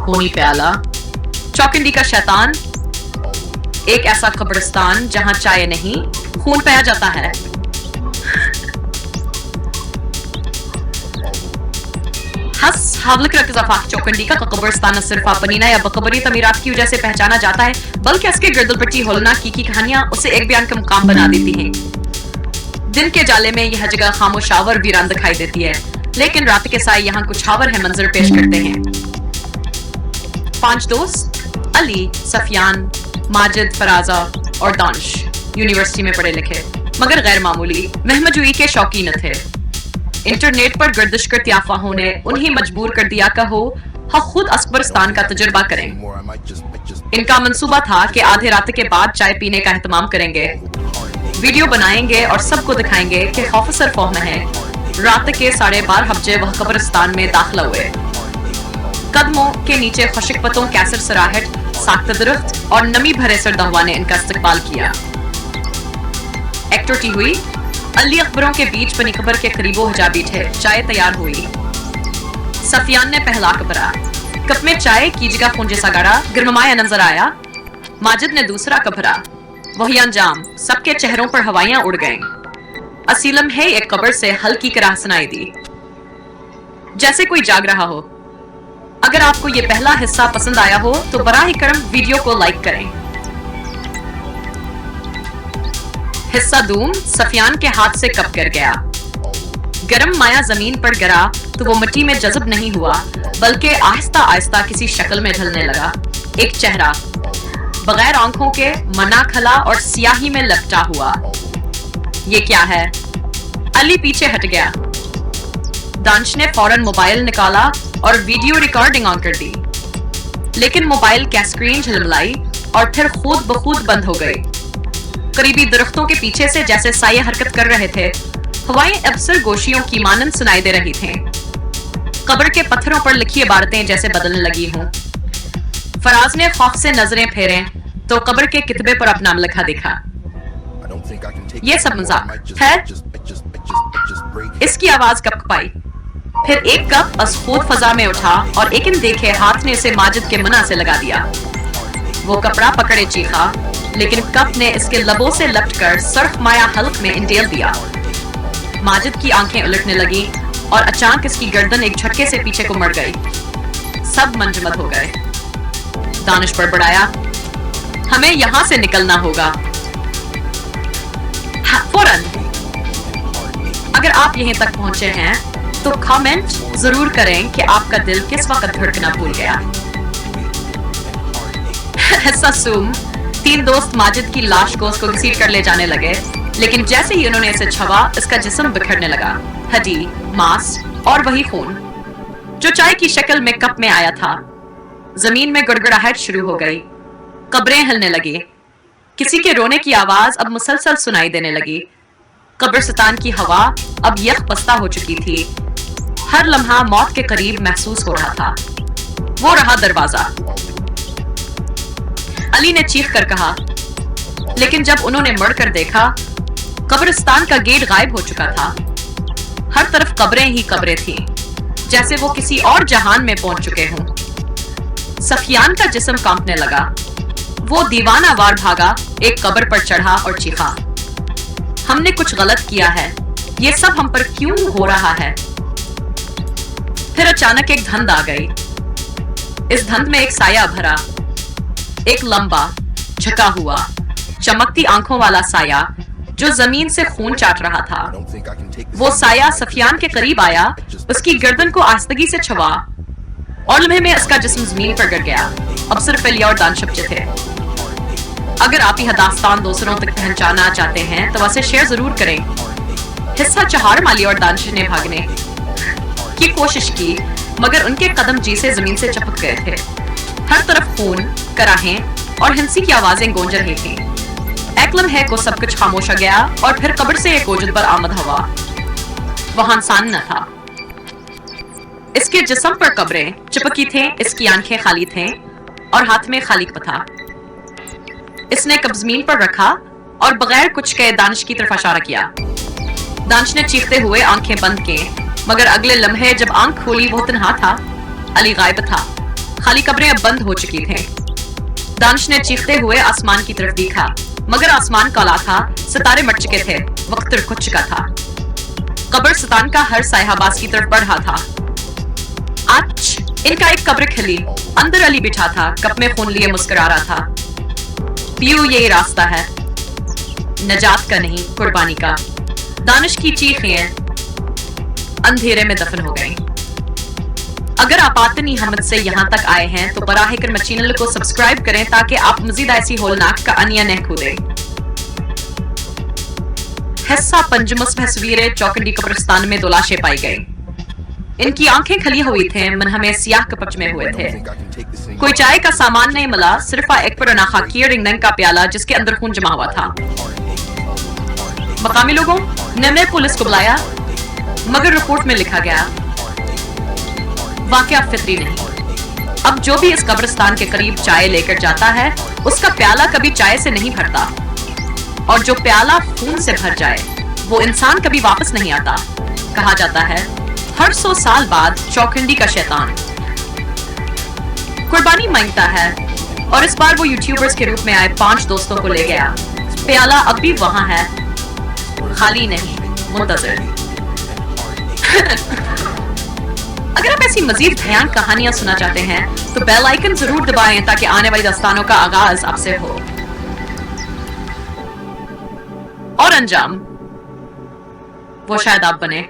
खूनी प्याला, चौकंडी का शैतान, एक ऐसा कब्रिस्तान जहां चाय नहीं खून पाया जाता है। हस हावलक रकज़ाफा चौकंडी का कब्रिस्तान न सिर्फ अपनीना या बकबरी तमीरात की वजह से पहचाना जाता है, बल्कि इसके गिरदलपट्टी होलनाक की कहानियां उसे एक बयान का मुकाम बना देती हैं। दिन के जाले में यह जगह खामोशावर वीरान दिखाई देती है, लेकिन रात के साए यहाँ कुछ हावर है मंजर पेश करते हैं। 5 दोस्त अली, सफियान, माजिद, फराजा और दानिश यूनिवर्सिटी में पढ़े लिखे मगर गैर मामूली महमजूई के शौकीन थे। इंटरनेट पर गर्दिश करती अफवाहों ने उन्हें मजबूर कर दिया कि हो खुद अकबरिस्तान का तजुर्बा करें। इनका मंसूबा था कि आधे रात के बाद चाय पीने का एहतमाम करेंगे, वीडियो बनाएंगे और सबको दिखाएंगे कि खौफसर फौह में है। रात के 12:30 बजे वह कब्रिस्तान में दाखिला हुए। कदमों के नीचे खुशक पतों, कैसर सराहट, साख्त दरख्त और नमी भरे सरदहवा ने इनका इस्तकबाल किया। एक्टिविटी हुई। अली अकबरों के बीच बनी कब्र के करीबो हिजाबी थे। चाय तैयार हुई। सफियान ने पहला कपरा, कप में चाय की जगह खून जैसा गाढ़ा गिरममाया नजर आया। माजिद ने दूसरा कपरा, वही अंजाम, सबके चेहरों पर हवाइयां उड़ गईं। असीलम है एक कब्र से हल्की कराह सुनाई दी, जैसे कोई जाग रहा हो। अगर आपको ये पहला हिस्सा पसंद आया हो तो बराह करम वीडियो को लाइक करें। हिस्सा दूम, सफियान के हाथ से कप गिर गया। गरम माया जमीन पर गिरा तो वो मिट्टी में जज़ब नहीं हुआ, बल्कि आहिस्ता आहिस्ता किसी शक्ल में ढलने लगा। एक चेहरा बगैर आंखों के, मना खला और सियाही में लपटा हुआ। ये क्या है? अली पीछे हट गया। दानिश ने फौरन मोबाइल निकाला और वीडियो रिकॉर्डिंग ऑन कर दी, लेकिन मोबाइल की स्क्रीन झिलमिलाई और फिर खुद बखुद बंद हो गई। करीबी दरख्तों के पीछे से जैसे साये हरकत कर रहे थे। हवाएं अफसर गोशियों की मानंद सुनाई दे रही थीं। कब्र के पत्थरों पर लिखी इबारतें जैसे बदलने लगी हों। फराज ने खौफ से नजरें फेरें तो कब्र के कितबे पर अपना नाम लिखा दिखा। ये सब मजाक है। इसकी आवाज कपकपाई। फिर एक कप अस्फूर फजा में उठा और एक इन देखे हाथ ने इसे माजिद के मुना से लगा दिया। वो कपड़ा पकड़े चीखा, लेकिन कप ने इसके लबों से लपटकर सर्फ माया हल्क में इंडेल दिया। माजिद की आंखें उलटने लगी और अचानक इसकी गर्दन एक झटके से पीछे को मुड़ गई। सब मंजमद हो गए। दानिश पर बढ़ाया, हमें यहां से निकलना होगा फौरन। अगर आप यहीं तक पहुंचे हैं तो कमेंट जरूर करें कि आपका दिल किस वक्त धड़कना भूल गया। सूम 3 दोस्त माजिद की लाश को उसको घसीट कर ले जाने लगे, लेकिन जैसे ही उन्होंने इसे छुआ, इसका जिस्म बिखरने लगा। हड्डी, मांस और वही खून जो चाय की शक्ल में कप में आया था। जमीन में गड़गड़ाहट शुरू हो गई। कब्रें हिलने लगी। किसी के रोने की आवाज अब मुसलसल सुनाई देने लगी। कब्रिस्तान की हवा अब यख पस्ता हो चुकी थी। हर लम्हा मौत के करीब महसूस हो रहा था। वो रहा दरवाजा। अली ने चीख कर कहा, लेकिन जब उन्होंने मुड़कर देखा, कब्रिस्तान का गेट गायब हो चुका था। हर तरफ कब्रें ही कब्रें थीं, जैसे वो किसी और जहान में पहुंच चुके हों। सफियान का जिस्म कांपने लगा। वो दीवाना वार भागा, एक कब्र पर चढ़ा और चीखा, हमने कुछ गलत किया है। ये सब हम पर क्यों हो रहा है? फिर अचानक एक धंध आ गई। इस धंध में एक साया भरा, एक लंबा, झुका हुआ, चमकती आंखों वाला साया जो जमीन से खून चाट रहा था। वो साया सफियान के करीब आया, उसकी गर्दन को आस्तगी से छुआ और लम्हे में उसका जिस्म जमीन पर गिर गया। अब सिर्फ अली और दानिश बचे थे। अगर आप यह दास्तान दूसरों तक पहुंचाना चाहते हैं तो वैसे शेयर जरूर करें। हिस्सा चहार माली और दानिश ने भागने की कोशिश की, मगर उनके कदम जी से जमीन से चिपक गए थे। हर तरफ खून, कराहें और हिंसी की आवाजें गूंज रही थीं। एक लम्हे को सब कुछ खामोश हो गया और फिर कब्र से एक ओजद पर आमद हवा। वहां इंसान न था। इसके जिस्म पर कब्रें चिपकी थे, इसकी आंखें खाली थीं और हाथ में खाली था। इसने कब जमीन पर रखा और बगैर कुछ कहे दानिश की तरफ इशारा किया। दानिश ने चीखते हुए आंखें बंद की, मगर अगले लम्हे जब आंख खोली वो तन्हा था। अली गायब था। खाली कब्रें अब बंद हो चुकी थीं। दानिश ने चीखते हुए आसमान की तरफ देखा, मगर आसमान काला था, सितारे मट चुके थे, वक्त रुक चुका था। कब्रिस्तान का हर सायाबाज की तरफ बढ़ रहा था। आज इनका एक कब्र खिली, अंदर अली बिठा था, कप में खून लिए मुस्कुरा रहा था। पियो, यही रास्ता है, नजात का नहीं, कुर्बानी का। दानिश की चीखें अंधेरे में दफन हो गईं। अगर आप आतनी हमद से यहाँ तक आए हैं तो बराह करम चैनल को सब्सक्राइब करें ताकि आप मजीद ऐसी होलनाक कहानियां न खोदें। हिस्सा पंजमस में तस्वीरें चौकंडी कब्रिस्तान में 2 लाशें पाई गई। इनकी आंखें खली हुई थे, मनहमे सियाह कपच में हुए थे। कोई चाय का सामान नहीं मिला, सिर्फ एक पुराना खाकी रिंगन का प्याला जिसके अंदर खून जमा हुआ था। मकामी लोगों ने पुलिस को बुलाया, मगर रिपोर्ट में लिखा गया वाकया फितरी नहीं। अब जो भी इस कब्रिस्तान के करीब चाय लेकर जाता है उसका प्याला कभी चाय से नहीं भरता, और जो प्याला खून से भर जाए वो इंसान कभी वापस नहीं आता। कहा जाता है हर 100 साल बाद चौखंडी का शैतान कुर्बानी मांगता है, और इस बार वो यूट्यूबर्स के रूप में आए 5 दोस्तों को ले गया। प्याला अब भी वहां है, खाली नहीं, मुंतज़िर। अगर आप ऐसी मजीद भयानक कहानियां सुनना चाहते हैं तो बेल आइकन जरूर दबाएं ताकि आने वाली दास्तानों का आगाज आपसे हो। और अंजाम वो शायद आप बने।